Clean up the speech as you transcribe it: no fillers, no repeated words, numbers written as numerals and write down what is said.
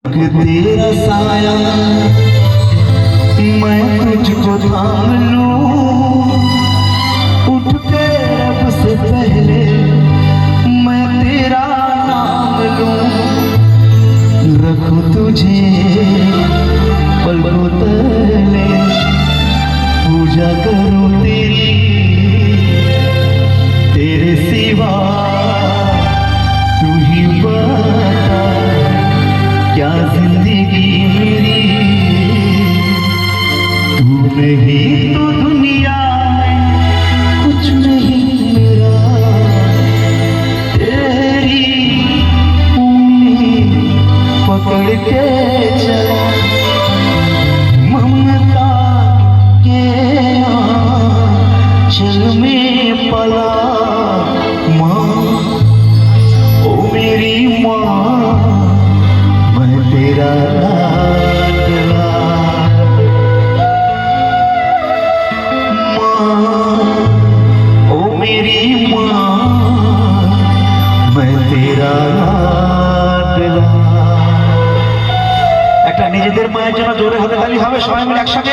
तेरा साया मैं तुझको थाम लूं, उठ के रब से पहले मैं तेरा नाम लूं, रखूं तुझे पलकों तले, पूजा करूं तेरी तेरे सिवा तू ही बता क्या जिंदगी मेरी, तू नहीं तो दुनिया में कुछ नहीं मेरा, तेरी उंगली पकड़ के चला ममता के आंचल में पला, माँ ओ मेरी माँ मैं तेरा लाडला, माँ ओ मेरी माँ मैं तेरा लाडला। একটা নিজেদের মায়ের জন্য জোরে হাতে তালি হবে সবাই মিলে একসাথে।